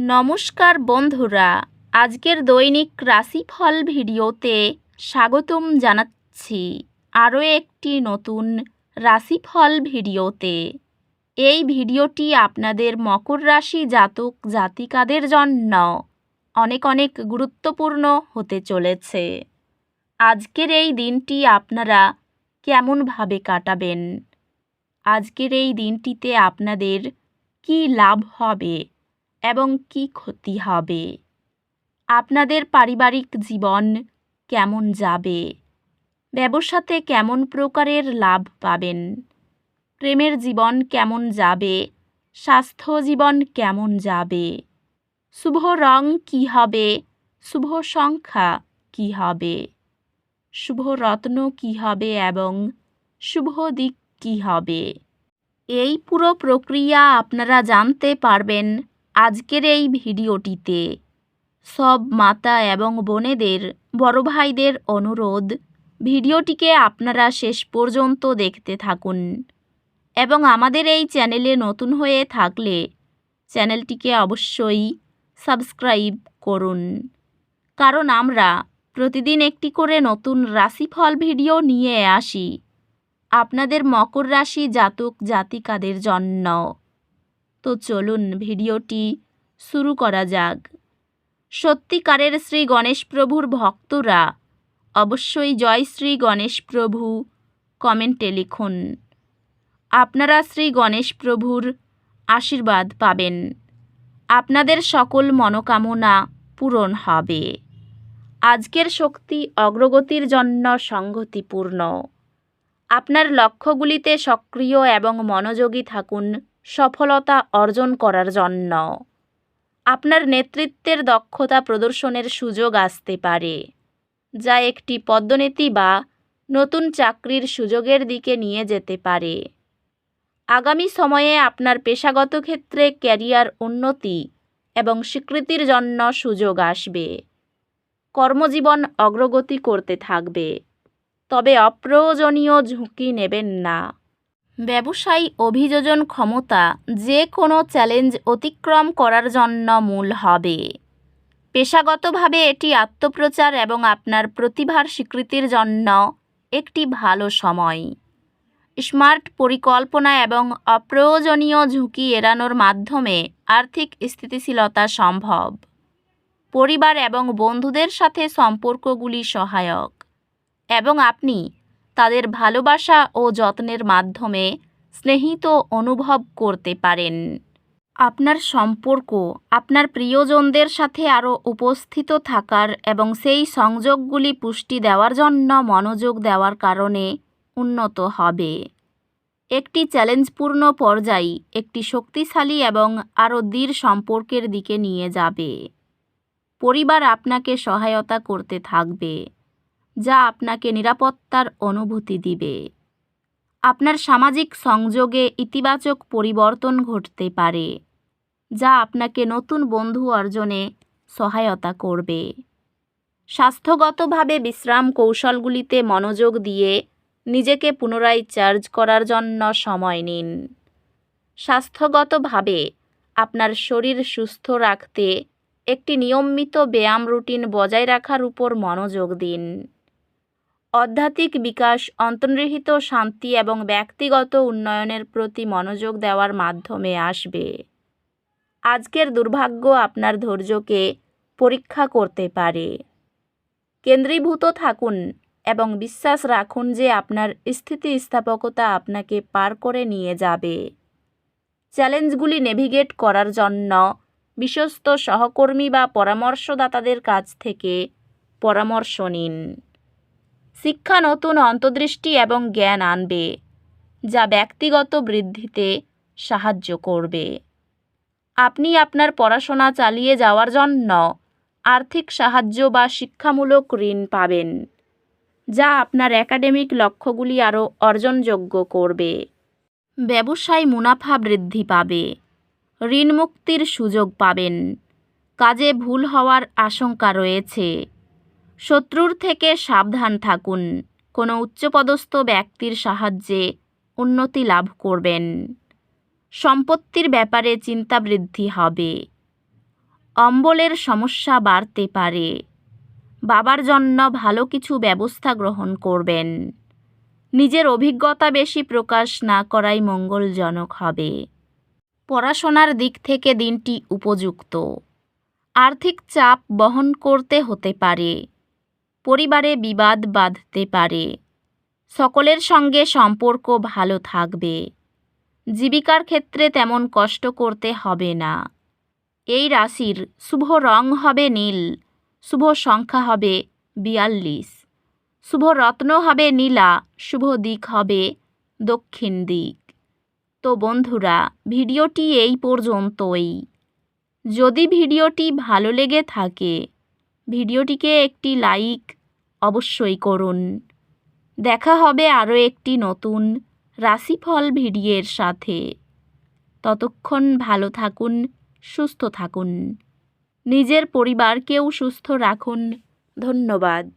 নমস্কার বন্ধুরা, আজকের দৈনিক রাশিফল ভিডিওতে স্বাগতম জানাচ্ছি আরও একটি নতুন রাশিফল ভিডিওতে। এই ভিডিওটি আপনাদের মকর রাশি জাতক জাতিকাদের জন্য অনেক অনেক গুরুত্বপূর্ণ হতে চলেছে। আজকের এই দিনটি আপনারা কেমনভাবে কাটাবেন? আজকের এই দিনটিতে আপনাদের কী লাভ হবে এবং কি ক্ষতি হবে? আপনাদের পারিবারিক জীবন কেমন যাবে? ব্যবসাতে কেমন প্রকারের লাভ পাবেন? প্রেমের জীবন কেমন যাবে? স্বাস্থ্য জীবন কেমন যাবে? শুভ রং কী হবে? শুভ সংখ্যা কী হবে? শুভ রত্ন কী হবে এবং শুভ দিক কী হবে? এই পুরো প্রক্রিয়া আপনারা জানতে পারবেন আজকের এই ভিডিওটিতে। সব মাতা এবং বোনেদের, বড় ভাইদের অনুরোধ, ভিডিওটিকে আপনারা শেষ পর্যন্ত দেখতে থাকুন এবং আমাদের এই চ্যানেলে নতুন হয়ে থাকলে চ্যানেলটিকে অবশ্যই সাবস্ক্রাইব করুন, কারণ আমরা প্রতিদিন একটি করে নতুন রাশিফল ভিডিও নিয়ে আসি আপনাদের মকর রাশি জাতক জাতিকাদের জন্য। তো চলুন ভিডিওটি শুরু করা যাক। সত্যিকারের শ্রী গণেশ প্রভুর ভক্তরা অবশ্যই জয় শ্রী গণেশ প্রভু কমেন্টে লিখুন। আপনারা শ্রী গণেশ প্রভুর আশীর্বাদ পাবেন। আপনাদের সকল মনোকামনা পূরণ হবে। আজকের শক্তি অগ্রগতির জন্য সংগতিপূর্ণ। আপনার লক্ষ্যগুলিতে সক্রিয় এবং মনোযোগী থাকুন সফলতা অর্জন করার জন্য। আপনার নেতৃত্বের দক্ষতা প্রদর্শনের সুযোগ আসতে পারে, যা একটি পদোন্নতি বা নতুন চাকরির সুযোগের দিকে নিয়ে যেতে পারে। আগামী সময়ে আপনার পেশাগত ক্ষেত্রে ক্যারিয়ার উন্নতি এবং স্বীকৃতির জন্য সুযোগ আসবে। কর্মজীবন অগ্রগতি করতে থাকবে, তবে অপ্রয়োজনীয় ঝুঁকি নেবেন না। ব্যবসায়ী অভিযোজন ক্ষমতা যে কোনো চ্যালেঞ্জ অতিক্রম করার জন্য মূল হবে। পেশাগতভাবে এটি আত্মপ্রচার এবং আপনার প্রতিভার স্বীকৃতির জন্য একটি ভালো সময়। স্মার্ট পরিকল্পনা এবং অপ্রয়োজনীয় ঝুঁকি এড়ানোর মাধ্যমে আর্থিক স্থিতিশীলতা সম্ভব। পরিবার এবং বন্ধুদের সাথে সম্পর্কগুলি সহায়ক এবং আপনি তাদের ভালোবাসা ও যত্নের মাধ্যমে স্নেহিত অনুভব করতে পারেন। আপনার সম্পর্ক আপনার প্রিয়জনদের সাথে আরও উপস্থিত থাকার এবং সেই সংযোগগুলি পুষ্টি দেওয়ার জন্য মনোযোগ দেওয়ার কারণে উন্নত হবে। একটি চ্যালেঞ্জপূর্ণ পর্যায় একটি শক্তিশালী এবং আরও দৃঢ় সম্পর্কের দিকে নিয়ে যাবে। পরিবার আপনাকে সহায়তা করতে থাকবে, যা আপনাকে নিরাপত্তার অনুভূতি দিবে। আপনার সামাজিক সংযোগে ইতিবাচক পরিবর্তন ঘটতে পারে, যা আপনাকে নতুন বন্ধু অর্জনে সহায়তা করবে। স্বাস্থ্যগতভাবে বিশ্রাম কৌশলগুলিতে মনোযোগ দিয়ে নিজেকে পুনরায় চার্জ করার জন্য সময় নিন। স্বাস্থ্যগতভাবে আপনার শরীর সুস্থ রাখতে একটি নিয়মিত ব্যায়াম রুটিন বজায় রাখার উপর মনোযোগ দিন। আধ্যাত্মিক বিকাশ, অন্তর্নিহিত শান্তি এবং ব্যক্তিগত উন্নয়নের প্রতি মনোযোগ দেওয়ার মাধ্যমে আসবে। আজকের দুর্ভাগ্য আপনার ধৈর্যকে পরীক্ষা করতে পারে। কেন্দ্রীভূত থাকুন এবং বিশ্বাস রাখুন যে আপনার স্থিতিস্থাপকতা আপনাকে পার করে নিয়ে যাবে। চ্যালেঞ্জগুলি নেভিগেট করার জন্য বিশ্বস্ত সহকর্মী বা পরামর্শদাতাদের কাছ থেকে পরামর্শ নিন। শিক্ষা নতুন অন্তর্দৃষ্টি এবং জ্ঞান আনবে, যা ব্যক্তিগত বৃদ্ধিতে সাহায্য করবে। আপনি আপনার পড়াশোনা চালিয়ে যাওয়ার জন্য আর্থিক সাহায্য বা শিক্ষামূলক ঋণ পাবেন, যা আপনার একাডেমিক লক্ষ্যগুলি আরও অর্জনযোগ্য করবে। ব্যবসায় মুনাফা বৃদ্ধি পাবে। ঋণ মুক্তির সুযোগ পাবেন। কাজে ভুল হওয়ার আশঙ্কা রয়েছে। শত্রুর থেকে সাবধান থাকুন। কোনো উচ্চপদস্থ ব্যক্তির সাহায্যে উন্নতি লাভ করবেন। সম্পত্তির ব্যাপারে চিন্তা বৃদ্ধি হবে। অম্বলের সমস্যা বাড়তে পারে। বাবার জন্য ভালো কিছু ব্যবস্থা গ্রহণ করবেন। নিজের অভিজ্ঞতা বেশি প্রকাশ না করাই মঙ্গলজনক হবে। পড়াশোনার দিক থেকে দিনটি উপযুক্ত। আর্থিক চাপ বহন করতে হতে পারে। পরিবারে বিবাদ বাঁধতে পারে। সকলের সঙ্গে সম্পর্ক ভালো থাকবে। জীবিকার ক্ষেত্রে তেমন কষ্ট করতে হবে না। এই রাশির শুভ রং হবে নীল, শুভ সংখ্যা হবে 42, শুভ রত্ন হবে নীলা, শুভ দিক হবে দক্ষিণ দিক। তো বন্ধুরা, ভিডিওটি এই পর্যন্তই। যদি ভিডিওটি ভালো লেগে থাকে ভিডিওটিকে একটি লাইক অবশ্যই করুন। দেখা হবে আরও একটি নতুন রাশিফল ভিডিওর সাথে। ততক্ষণ ভালো থাকুন, সুস্থ থাকুন, নিজের পরিবারকেও সুস্থ রাখুন। ধন্যবাদ।